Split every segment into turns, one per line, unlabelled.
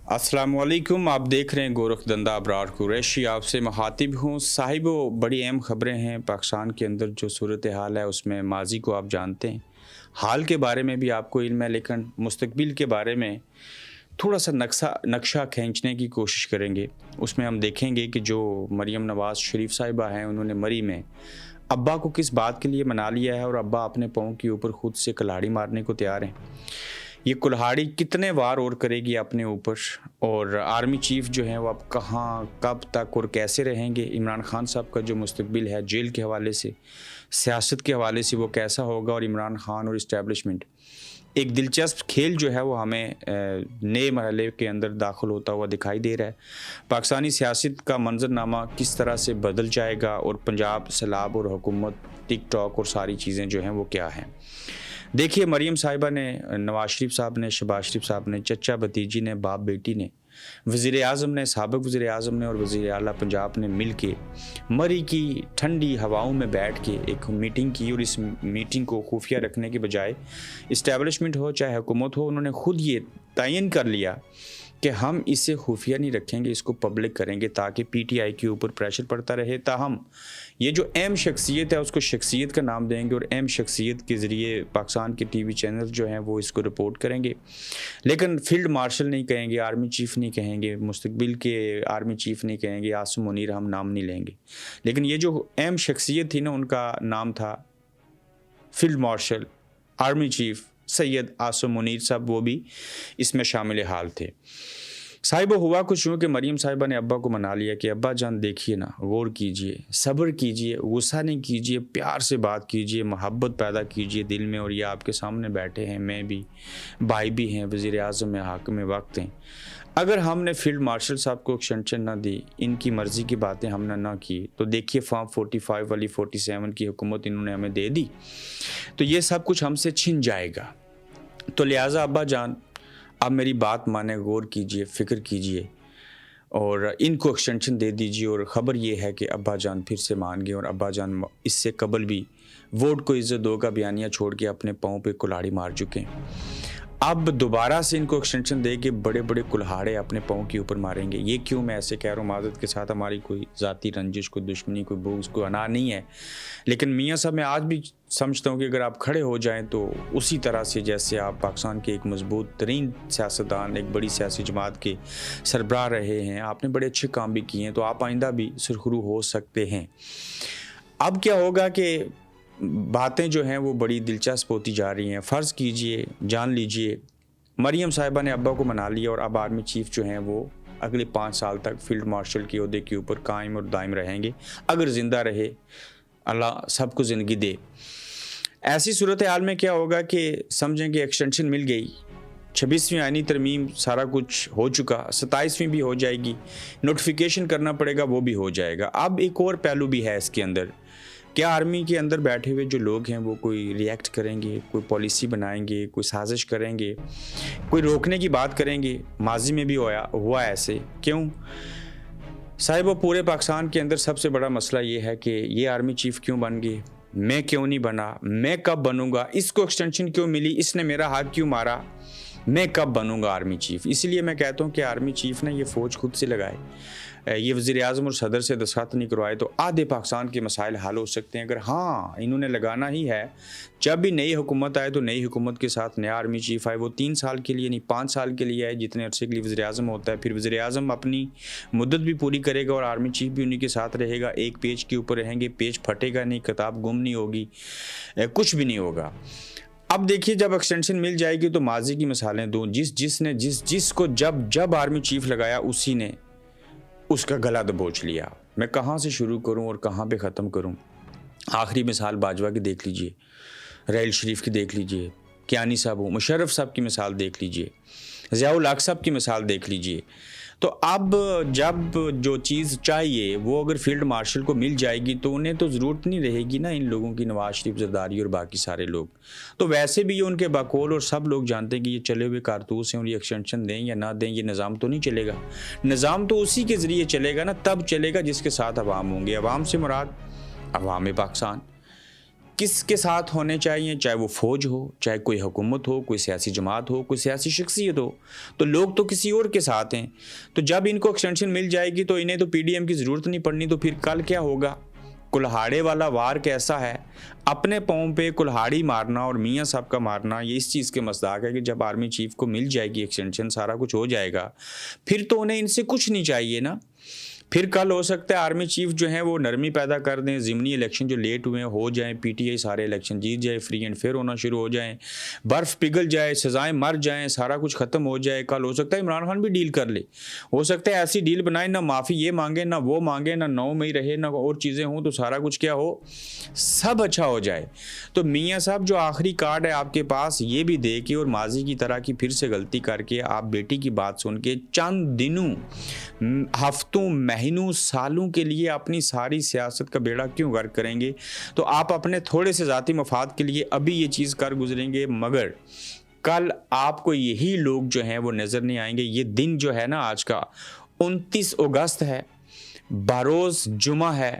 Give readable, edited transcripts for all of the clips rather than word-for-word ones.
अस्सलाम वालेकुम। आप देख रहे हैं गोरखधंधा अबरार कुरैशी। आपसे मुखातिब हूँ। साहिबो, बड़ी अहम ख़बरें हैं पाकिस्तान के अंदर। जो सूरत हाल है उसमें माजी को आप जानते हैं, हाल के बारे में भी आपको इल्म है, लेकिन मुस्तकबिल के बारे में थोड़ा सा नक्शा खींचने की कोशिश करेंगे। उसमें हम देखेंगे कि जो मरीम नवाज़ शरीफ साहिबा हैं, उन्होंने मरी में अब्बा को किस बात के लिए मना लिया है और अब्बा अपने पाँव के ऊपर खुद से कुल्हाड़ी मारने को तैयार हैं। ये कुल्हाड़ी कितने वार और करेगी अपने ऊपर, और आर्मी चीफ जो है वो अब कहाँ, कब तक और कैसे रहेंगे। इमरान खान साहब का जो मुस्तकबिल है जेल के हवाले से, सियासत के हवाले से, वो कैसा होगा। और इमरान खान और इस्टेब्लिशमेंट, एक दिलचस्प खेल जो है वो हमें नए मरहले के अंदर दाखिल होता हुआ दिखाई दे रहा है। पाकिस्तानी सियासत का मंजरनामा किस तरह से बदल जाएगा, और पंजाब सैलाब और हुकूमत, टिक टॉक और सारी चीज़ें जो हैं वो क्या हैं। देखिए, मरीम साहिबा ने, नवाज शरीफ साहब ने, शहबाज शरीफ साहब ने, चचा भतीजी ने, बाप बेटी ने, वज़ीर आज़म ने, साबिक़ वज़ीर आज़म ने और वज़ीर आला पंजाब ने मिल के मरी की ठंडी हवाओं में बैठ के एक मीटिंग की। और इस मीटिंग को खुफिया रखने के बजाय, इस्टेब्लिशमेंट हो चाहे हुकूमत हो, उन्होंने खुद ये तयन कर लिया कि हम इसे खुफिया नहीं रखेंगे, इसको पब्लिक करेंगे, ताकि पीटीआई के ऊपर प्रेशर पड़ता रहे। ताहम ये जो अहम शख्सियत है उसको शख्सियत का नाम देंगे, और अहम शख्सियत के ज़रिए पाकिस्तान के टीवी चैनल जो हैं वो इसको रिपोर्ट करेंगे। लेकिन फील्ड मार्शल नहीं कहेंगे, आर्मी चीफ नहीं कहेंगे, मुस्तकबिल के आर्मी चीफ नहीं कहेंगे, आसिम मुनीर हम नाम नहीं लेंगे। लेकिन ये जो अहम शख्सियत थी ना, उनका नाम था field marshal army chief Syed Asim Munir साहब, वो भी इसमें शामिल हाल थे। साहिबा, हुआ कुछ यूँ कि मरीम साहिबा ने अब्बा को मना लिया कि अब्बा जान देखिए ना, गौर कीजिए, सब्र कीजिए, गुस्सा नहीं कीजिए, प्यार से बात कीजिए, मोहब्बत पैदा कीजिए दिल में। और ये आपके सामने बैठे हैं, मैं भी, भाई भी हैं, वज़ीर आज़म में हाकिम वक्त हैं। अगर हमने फील्ड मार्शल साहब को एक्सटेंशन ना दी, इनकी मर्ज़ी की बातें हमने ना की, तो देखिए फॉर्म 45 वाली 47 की हुकूमत इन्होंने हमें दे दी, तो ये सब कुछ हमसे छिन जाएगा। तो लिहाजा अब्बा जान, आप मेरी बात माने, गौर कीजिए, फ़िक्र कीजिए और इनको एक्सटेंशन दे दीजिए। और ख़बर ये है कि अब्बा जान फिर से मान गए, और अब्बा जान इससे कबल भी वोट को इज़्ज़त दो का बयानिया छोड़ के अपने पाँव पे कुल्हाड़ी मार चुके हैं। अब दोबारा से इनको एक्सटेंशन दे के बड़े बड़े कुल्हाड़े अपने पाँव के ऊपर मारेंगे। ये क्यों मैं ऐसे कह रहा हूँ, माज़रत के साथ, हमारी कोई ज़ाती रंजिश, कोई दुश्मनी, कोई बुग़्ज़, कोई अना नहीं है। लेकिन मियाँ साहब, मैं आज भी समझता हूँ कि अगर आप खड़े हो जाएं तो उसी तरह से जैसे आप पाकिस्तान के एक मजबूत तरीन सियासतदान, एक बड़ी सियासी जमात के सरबराह रहे हैं, आपने बड़े अच्छे काम भी किए हैं, तो आप आइंदा भी सुरखरू हो सकते हैं। अब क्या होगा कि बातें जो हैं वो बड़ी दिलचस्प होती जा रही हैं। फ़र्ज़ कीजिए, जान लीजिए, मरीम साहिबा ने अब्बा को मना लिया, और अब आर्मी चीफ जो हैं वो अगले 5 साल तक फील्ड मार्शल के ओहदे के ऊपर कायम और दायम रहेंगे। अगर ज़िंदा रहे, अल्लाह सबको ज़िंदगी दे। ऐसी सूरत हाल में क्या होगा कि समझें कि एक्सटेंशन मिल गई, 26वीं आईनी तरमीम, सारा कुछ हो चुका, 27वीं भी हो जाएगी, नोटिफिकेशन करना पड़ेगा, वो भी हो जाएगा। अब एक और पहलू भी है इसके अंदर, क्या आर्मी के अंदर बैठे हुए जो लोग हैं वो कोई रिएक्ट करेंगे, कोई पॉलिसी बनाएंगे, कोई साजिश करेंगे, कोई रोकने की बात करेंगे। माजी में भी हुआ ऐसे। क्यों साहिबा, पूरे पाकिस्तान के अंदर सबसे बड़ा मसला ये है कि ये आर्मी चीफ क्यों बन गए, मैं क्यों नहीं बना, मैं कब बनूंगा, इसको एक्सटेंशन क्यों मिली, इसने मेरा हाथ क्यों मारा, मैं कब बनूंगा आर्मी चीफ। इसलिए मैं कहता हूँ कि आर्मी चीफ ने ये फ़ौज खुद से लगाए, ये वज़ीर आज़म और सदर से दस्तखत नहीं करवाए, तो आधे पाकिस्तान के मसाइल हल हो सकते हैं। अगर हाँ इन्होंने लगाना ही है, जब भी नई हुकूमत आए तो नई हुकूमत के साथ नया आर्मी चीफ आए, वो 3 साल के लिए नहीं 5 साल के लिए आए, जितने अरसे के लिए वज़ीर आज़म होता है। फिर वज़ीर आज़म अपनी मुद्दत भी पूरी करेगा और आर्मी चीफ भी उन्हीं के साथ रहेगा। एक पेज के ऊपर रहेंगे, पेज फटेगा नहीं, किताब गुम नहीं होगी, कुछ भी नहीं होगा। अब देखिए, जब एक्सटेंशन मिल जाएगी तो माजी की मिसालें दूँ, जिसको जब आर्मी चीफ लगाया उसी ने उसका गला दबोच लिया। मैं कहाँ से शुरू करूँ और कहाँ पे ख़त्म करूँ। आखिरी मिसाल बाजवा की देख लीजिए, रहील शरीफ की देख लीजिए, कियानी साहब, मुशर्रफ साहब की मिसाल देख लीजिए, ज़ियाउल हक साहब की मिसाल देख लीजिए। तो अब जब जो चीज़ चाहिए वो अगर फील्ड मार्शल को मिल जाएगी तो उन्हें तो ज़रूरत नहीं रहेगी ना इन लोगों की, नवाज शरीफ, जरदारी और बाकी सारे लोग। तो वैसे भी ये उनके बकौल और सब लोग जानते हैं कि ये चले हुए कारतूस हैं, और ये एक्सटेंशन दें या ना दें, ये निज़ाम तो नहीं चलेगा। निज़ाम तो उसी के ज़रिए चलेगा ना, तब चलेगा जिसके साथ अवाम होंगे। अवाम से मुराद अवाम पाकिस्तान। کس کے ساتھ ہونے چاہیے، چاہے وہ فوج ہو، چاہے کوئی حکومت ہو، کوئی سیاسی جماعت ہو، کوئی سیاسی شخصیت ہو، تو لوگ تو کسی اور کے ساتھ ہیں۔ تو جب ان کو ایکسٹینشن مل جائے گی تو انہیں تو پی ڈی ایم کی ضرورت نہیں پڑنی، تو پھر کل کیا ہوگا؟ کلہاڑے والا وار کیسا ہے؟ اپنے پاؤں پہ کلہاڑی مارنا اور میاں صاحب کا مارنا، یہ اس چیز کے مصداق ہے کہ جب آرمی چیف کو مل جائے گی ایکسٹینشن، سارا کچھ ہو جائے گا، پھر تو انہیں ان سے کچھ نہیں چاہیے نا۔ پھر کل ہو سکتا ہے آرمی چیف جو ہیں وہ نرمی پیدا کر دیں، ضمنی الیکشن جو لیٹ ہوئے ہیں ہو جائیں، پی ٹی آئی سارے الیکشن جیت جائے، فری اینڈ فیئر ہونا شروع ہو جائیں، برف پگھل جائے، سزائیں مر جائیں، سارا کچھ ختم ہو جائے۔ کل ہو سکتا ہے عمران خان بھی ڈیل کر لے، ہو سکتا ہے ایسی ڈیل بنائیں نہ معافی یہ مانگے نہ وہ مانگے، نہ 9 مئی رہے نہ اور چیزیں ہوں، تو سارا کچھ کیا ہو، سب اچھا ہو جائے۔ تو میاں صاحب جو آخری کارڈ ہے آپ کے پاس، یہ بھی دے کے اور ماضی کی طرح کی پھر سے غلطی کر کے آپ بیٹی کی بات سن کے چند دنوں، ہفتوں، مہینوں، سالوں کے لیے اپنی ساری سیاست کا بیڑا کیوں غرق کریں گے؟ تو آپ اپنے تھوڑے سے ذاتی مفاد کے لیے ابھی یہ چیز کر گزریں گے، مگر کل آپ کو یہی لوگ جو ہیں وہ نظر نہیں آئیں گے۔ یہ دن جو ہے نا آج کا 29 اگست ہے، بروز جمعہ ہے،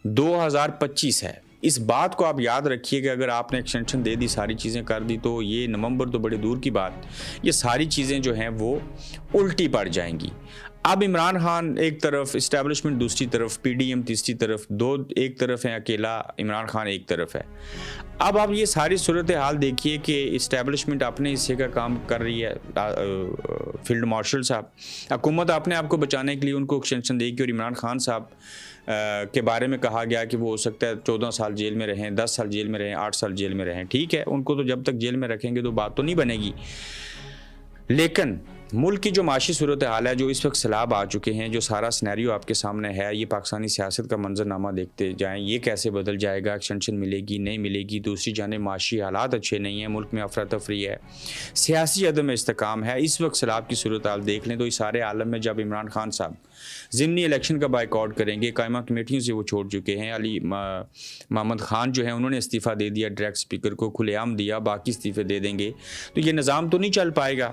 2025 ہے۔ اس بات کو آپ یاد رکھیے کہ اگر آپ نے ایکسٹینشن دے دی، ساری چیزیں کر دی، تو یہ نومبر تو بڑی دور کی بات، یہ ساری چیزیں جو ہیں وہ الٹی پڑ جائیں گی۔ اب عمران خان ایک طرف، اسٹیبلشمنٹ دوسری طرف، پی ڈی ایم تیسری طرف، دو ایک طرف ہیں، اکیلا عمران خان ایک طرف ہے۔ اب آپ یہ ساری صورتحال دیکھیے کہ اسٹیبلشمنٹ اپنے حصے کا کام کر رہی ہے، فیلڈ مارشل صاحب، حکومت اپنے آپ کو بچانے کے لیے ان کو ایکسٹینشن دے گی، اور عمران خان صاحب کے بارے میں کہا گیا کہ وہ ہو سکتا ہے 14 سال جیل میں رہیں، 10 سال جیل میں رہیں، 8 سال جیل میں رہیں۔ ٹھیک ہے، ان کو تو جب تک جیل میں رکھیں گے تو بات تو نہیں بنے گی، لیکن ملک کی جو معاشی صورتحال ہے، جو اس وقت سیلاب آ چکے ہیں، جو سارا سینیریو آپ کے سامنے ہے، یہ پاکستانی سیاست کا منظرنامہ دیکھتے جائیں، یہ کیسے بدل جائے گا، ایکسٹینشن ملے گی نہیں ملے گی، دوسری جانب معاشی حالات اچھے نہیں ہیں، ملک میں افراتفری ہے، سیاسی عدم استحکام ہے، اس وقت سیلاب کی صورتحال دیکھ لیں تو اس سارے عالم میں جب عمران خان صاحب ضمنی الیکشن کا بائیکاٹ کریں گے، قائمہ کمیٹیوں سے وہ چھوڑ چکے ہیں، علی محمد خان جو ہیں انہوں نے استعفیٰ دے دیا، ڈائریکٹ اسپیکر کو کھلے عام دیا، باقی استعفے دے دیں گے، تو یہ نظام تو نہیں چل پائے گا۔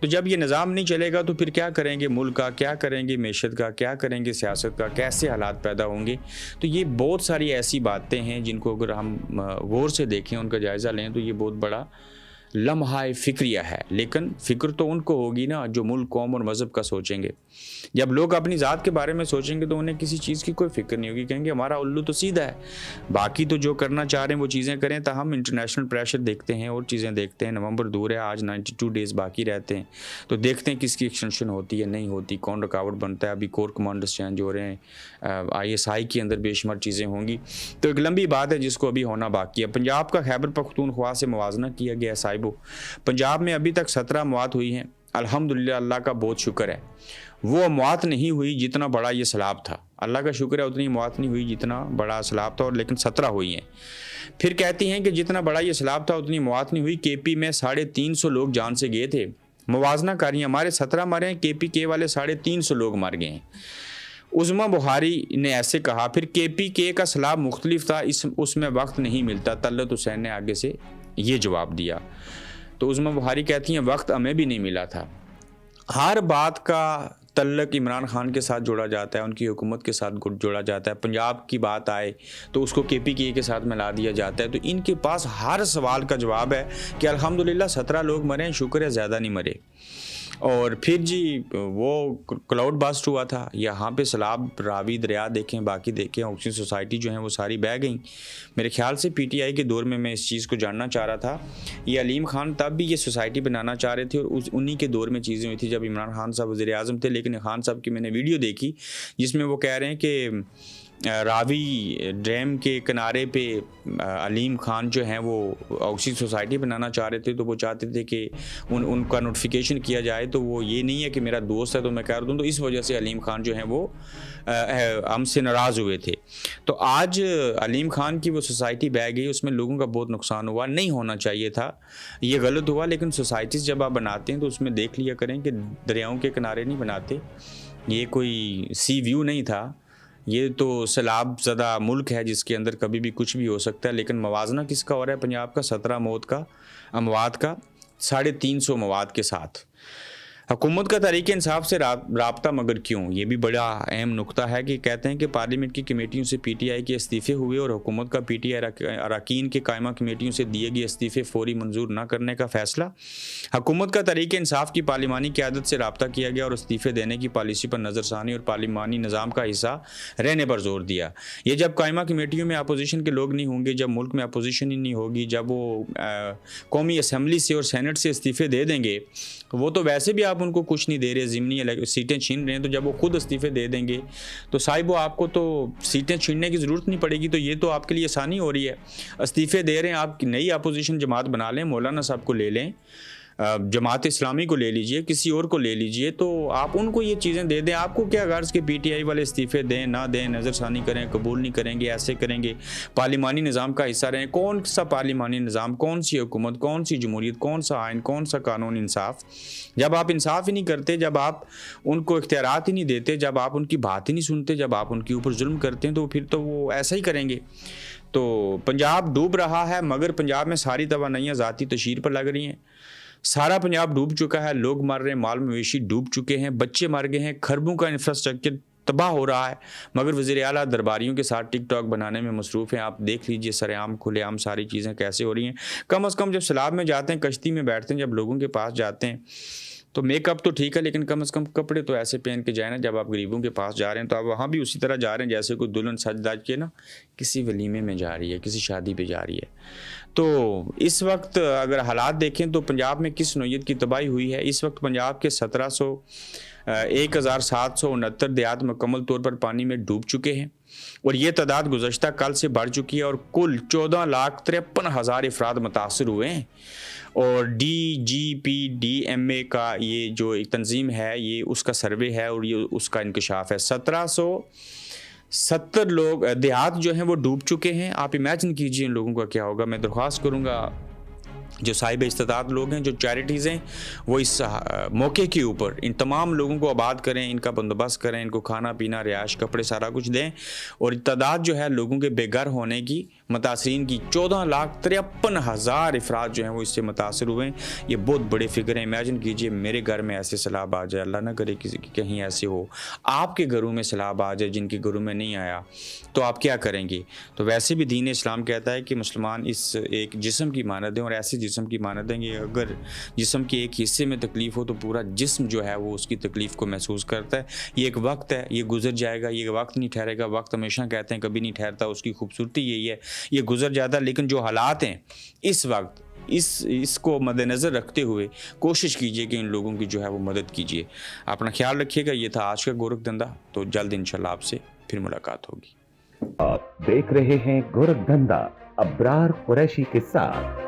تو جب یہ نظام نہیں چلے گا تو پھر کیا کریں گے ملک کا، کیا کریں گے معیشت کا، کیا کریں گے سیاست کا، کیسے حالات پیدا ہوں گے؟ تو یہ بہت ساری ایسی باتیں ہیں جن کو اگر ہم غور سے دیکھیں، ان کا جائزہ لیں، تو یہ بہت بڑا لمحہ فکریہ ہے۔ لیکن فکر تو ان کو ہوگی نا جو ملک، قوم اور مذہب کا سوچیں گے۔ جب لوگ اپنی ذات کے بارے میں سوچیں گے تو انہیں کسی چیز کی کوئی فکر نہیں ہوگی، کہیں گے ہمارا الو تو سیدھا ہے، باقی تو جو کرنا چاہ رہے ہیں وہ چیزیں کریں۔ تاہم انٹرنیشنل پریشر دیکھتے ہیں اور چیزیں دیکھتے ہیں، نومبر دور ہے، آج 92 ڈیز باقی رہتے ہیں، تو دیکھتے ہیں کس کی ایکسٹینشن ہوتی ہے نہیں ہوتی، کون رکاوٹ بنتا ہے۔ ابھی کور کمانڈرز چینج ہو رہے ہیں، ISI کے اندر بے شمار چیزیں ہوں گی، تو ایک لمبی بات ہے جس کو ابھی ہونا باقی ہے۔ پنجاب کا خیبر پختونخوا سے موازنہ کیا گیا ہے صاحبو، پنجاب میں ابھی تک 17 موات ہوئی ہیں، الحمدللہ، اللہ کا بہت شکر ہے۔ وہ موات نہیں ہوئی جتنا بڑا یہ سیلاب تھا، اللہ کا شکر ہے اتنی موات نہیں ہوئی جتنا بڑا سیلاب تھا، اور لیکن 17 ہوئی ہیں۔ پھر کہتی ہیں کہ جتنا بڑا یہ سیلاب تھا اتنی موات نہیں ہوئی، KP میں 350 لوگ جان سے گئے تھے، موازنہ کر رہی ہیں، ہمارے 17 مرے ہیں، KPK والے 350 لوگ مر گئے ہیں۔ عظمیٰ بخاری نے ایسے کہا، پھر KPK کا سیلاب مختلف تھا، اس میں وقت نہیں ملتا، طلعت حسین نے آگے سے یہ جواب دیا۔ تو عظمیٰ بخاری کہتی ہیں وقت ہمیں بھی نہیں ملا تھا۔ ہر بات کا تعلق عمران خان کے ساتھ جوڑا جاتا ہے، ان کی حکومت کے ساتھ جوڑا جاتا ہے، پنجاب کی بات آئے تو اس کو KPK کے ساتھ ملا دیا جاتا ہے۔ تو ان کے پاس ہر سوال کا جواب ہے کہ الحمدللہ 17 لوگ مرے ہیں، شکر ہے زیادہ نہیں مرے۔ اور پھر جی وہ کلاؤڈ باسٹ ہوا تھا، یہاں پہ سیلاب، راوی دریا دیکھیں، باقی دیکھیں، آکسیجن سوسائٹی جو ہیں وہ ساری بہہ گئیں۔ میرے خیال سے PTI کے دور میں اس چیز کو جاننا چاہ رہا تھا، یہ علیم خان تب بھی یہ سوسائٹی بنانا چاہ رہے تھے، اور انہی کے دور میں چیزیں ہوئی تھی جب عمران خان صاحب وزیر اعظم تھے۔ لیکن خان صاحب کی میں نے ویڈیو دیکھی جس میں وہ کہہ رہے ہیں کہ راوی ڈیم کے کنارے پہ علیم خان جو ہیں وہ آکسیجن سوسائٹی بنانا چاہ رہے تھے، تو وہ چاہتے تھے کہ ان کا نوٹیفیکیشن کیا جائے، تو وہ یہ نہیں ہے کہ میرا دوست ہے تو میں کہہ دوں، تو اس وجہ سے علیم خان جو ہیں وہ ہم سے ناراض ہوئے تھے۔ تو آج علیم خان کی وہ سوسائٹی بہ گئی، اس میں لوگوں کا بہت نقصان ہوا، نہیں ہونا چاہیے تھا، یہ غلط ہوا۔ لیکن سوسائٹیز جب آپ بناتے ہیں تو اس میں دیکھ لیا کریں کہ دریاؤں کے کنارے نہیں بناتے، یہ کوئی سی ویو نہیں تھا، یہ تو سیلاب زدہ ملک ہے جس کے اندر کبھی بھی کچھ بھی ہو سکتا ہے۔ لیکن موازنہ کس کا ہو رہا ہے؟ پنجاب کا 17 موت کا، اموات کا 350 موات کے ساتھ۔ हुकूमत का तहरीक इंसाफ से राब्ता मगर क्यों, ये भी बड़ा अहम नुक्ता है कि कहते हैं कि पार्लियामेंट की कमेटियों से पीटीआई के इस्तीफ़े हुए और हुकूमत का पीटीआई अरकान के कायमा कमेटियों से दिए गए इस्तीफ़े फौरी मंजूर न करने का फैसला। हुकूमत का तहरीक इंसाफ की पार्लिमानी क़यादत से रब्ता किया गया और इस्तीफ़े देने की पॉलिसी पर नज़रसानी और पार्लिमानी निज़ाम का हिस्सा रहने पर जोर दिया। ये जब कायमा कमेटियों में अपोजिशन के लोग नहीं होंगे, जब मुल्क में अपोजिशन ही नहीं होगी, जब वो कौमी असम्बली से और सेनेट से इस्तीफ़े दे देंगे, वो तो वैसे भी आप उनको कुछ नहीं दे रहे, ज़िमनी सीटें छीन रहे हैं, तो जब वो खुद इस्तीफ़े दे देंगे तो साहिब वो आपको तो सीटें छीनने की ज़रूरत नहीं पड़ेगी। तो ये तो आपके लिए आसानी हो रही है, इस्तीफ़े दे रहे हैं, आप नई अपोजिशन जमात बना लें, मौलाना साहब को ले लें, जमात इस्लामी को ले लीजिए, किसी और को ले लीजिए, तो आप उनको ये चीज़ें दे दें। आपको क्या गर्ज़ के पीटीआई वाले इस्तीफ़े दें ना दें, नज़रसानी करें, कबूल नहीं करेंगे, ऐसे करेंगे, पार्लिमानी निज़ाम का हिस्सा रहें। कौन सा पार्लिमानी निज़ाम, कौन सी हुकूमत, कौन सी जमहूरियत, कौन सा आइन, कौन सा कानून, इंसाफ। जब आप इंसाफ ही नहीं करते, जब आप उनको इख्तियारात ही नहीं देते, जब आप उनकी बात ही नहीं सुनते, जब आप उनके ऊपर जुल्म करते हैं, तो फिर तो वो ऐसा ही करेंगे। तो पंजाब डूब रहा है, मगर पंजाब में सारी तवानाइयाँ ज़ाती तशहीर पर लग रही हैं। सारा पंजाब डूब चुका है, लोग मर रहे हैं, माल मवेशी डूब चुके हैं, बच्चे मर गए हैं, खरबों का इंफ्रास्ट्रक्चर तबाह हो रहा है, मगर वज़ीर आला दरबारियों के साथ टिकटॉक बनाने में मसरूफ़ हैं। आप देख लीजिए सरेआम खुलेआम सारी चीज़ें कैसे हो रही हैं। कम अज़ कम जब सैलाब में जाते हैं, कश्ती में बैठते हैं, जब लोगों के पास जाते हैं, तो मेकअप तो ठीक है, लेकिन कम से कम कपड़े तो ऐसे पहन के जाए ना। जब आप गरीबों के पास जा रहे हैं तो आप वहाँ भी उसी तरह जा रहे हैं जैसे कोई दुल्हन सज धज के ना किसी वलीमे में जा रही है, किसी शादी पे जा रही है। तो इस वक्त अगर हालात देखें तो पंजाब में किस नौयत की तबाही हुई है। इस वक्त पंजाब के 1769 देहात मुकम्मल तौर पर पानी में डूब चुके हैं और ये तादाद गुज़श्ता कल से बढ़ चुकी है और कुल 14,53,000 अफराद मुतासर हुए हैं। और DGPDMA का ये जो एक तंजीम है, ये उसका सर्वे है और ये उसका इंकशाफ है। 1770 लोग देहात जो हैं वो डूब चुके हैं। आप इमेजिन कीजिए इन लोगों का क्या होगा। मैं दरख्वास्त करूँगा जो साहिब इस्तिताअत लोग हैं, जो चैरिटीज़ हैं, वो इस मौके के ऊपर इन तमाम लोगों को आबाद करें, इनका बंदोबस्त करें, इनको खाना पीना, रिहाइश, कपड़े सारा कुछ दें। और तादाद जो है लोगों के बेघर होने की, मुतासरीन की 14,53,000 अफराद जो हैं वो इससे मुतासर हुए हैं। ये बहुत बड़े फिगर हैं। इमेजिन कीजिए मेरे घर में ऐसे सैलाब आ जाए, अल्लाह ना करे किसी की कहीं ऐसे हो, आपके घरों में सैलाब आ जाए जिनके घरों में नहीं आया, तो आप क्या करेंगे। तो वैसे भी दीन इस्लाम कहता है कि मुसलमान इस एक जिस्म की मानद है और ऐसे जिस्म की मानद है कि अगर जिस्म के एक हिस्से में तकलीफ़ हो तो पूरा जिस्म जो है वो उसकी तकलीफ़ को महसूस करता है। ये एक वक्त है, ये गुजर जाएगा, ये वक्त नहीं ठहरेगा। वक्त हमेशा कहते हैं कभी नहीं ठहरता, उसकी खूबसूरती यही है, ये गुजर जाता है। लेकिन जो हालात हैं इस वक्त, इसको मद्देनज़र रखते हुए कोशिश कीजिए कि इन लोगों की जो है वो मदद कीजिए। अपना ख्याल रखिएगा। ये था आज का गोरखधंधा। तो जल्द इंशाल्लाह आपसे फिर मुलाकात होगी।
आप देख रहे हैं गोरखधंधा अब्रार कुरैशी के साथ।